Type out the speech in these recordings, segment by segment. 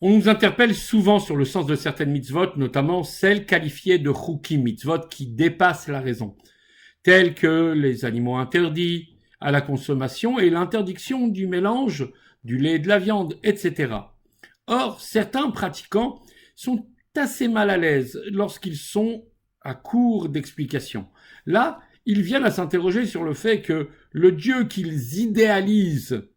On nous interpelle souvent sur le sens de certaines mitzvot, notamment celles qualifiées de chukim, mitzvot qui dépassent la raison, telles que les animaux interdits à la consommation et l'interdiction du mélange du lait et de la viande, etc. Or, certains pratiquants sont assez mal à l'aise lorsqu'ils sont à court d'explications. Là, ils viennent à s'interroger sur le fait que le Dieu qu'ils idéalisent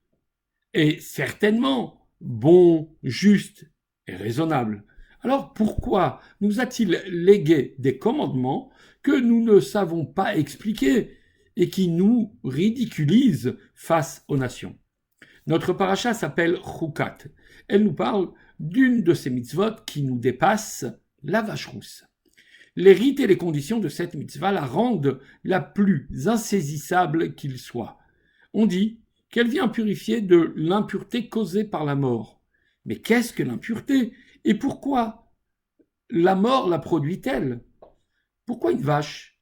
est certainement bon, juste et raisonnable. Alors pourquoi nous a-t-il légué des commandements que nous ne savons pas expliquer et qui nous ridiculisent face aux nations? Notre paracha s'appelle Chukat. Elle nous parle d'une de ces mitzvot qui nous dépasse, la vache rousse. Les rites et les conditions de cette mitzvah la rendent la plus insaisissable qu'il soit. On dit qu'elle vient purifier de l'impureté causée par la mort. Mais qu'est-ce que l'impureté? Et pourquoi la mort la produit-elle? Pourquoi une vache?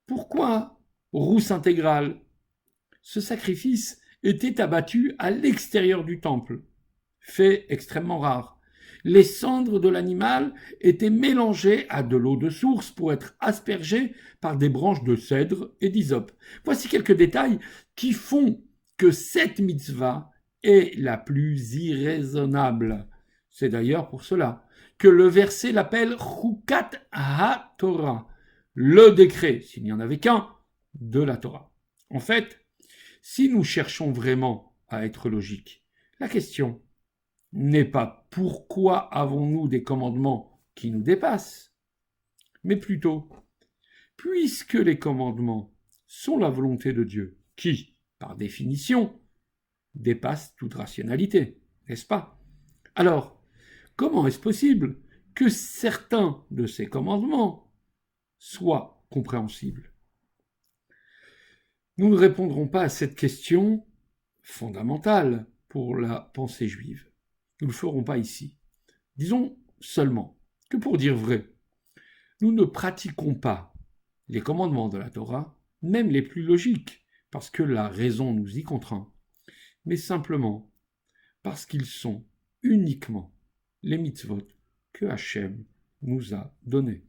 Pourquoi rousse intégrale? Ce sacrifice était abattu à l'extérieur du temple, fait extrêmement rare. Les cendres de l'animal étaient mélangées à de l'eau de source pour être aspergées par des branches de cèdre et d'hysope. Voici quelques détails qui font que cette mitzvah est la plus irraisonnable. C'est d'ailleurs pour cela que le verset l'appelle Chukat ha-Torah, le décret, s'il n'y en avait qu'un, de la Torah. En fait, si nous cherchons vraiment à être logiques, la question n'est pas pourquoi avons-nous des commandements qui nous dépassent, mais plutôt, puisque les commandements sont la volonté de Dieu, qui, par définition, dépasse toute rationalité, n'est-ce pas? Alors, comment est-ce possible que certains de ces commandements soient compréhensibles? Nous ne répondrons pas à cette question fondamentale pour la pensée juive. Nous ne le ferons pas ici. Disons seulement que pour dire vrai, nous ne pratiquons pas les commandements de la Torah, même les plus logiques, parce que la raison nous y contraint, mais simplement parce qu'ils sont uniquement les mitzvot que Hachem nous a donnés.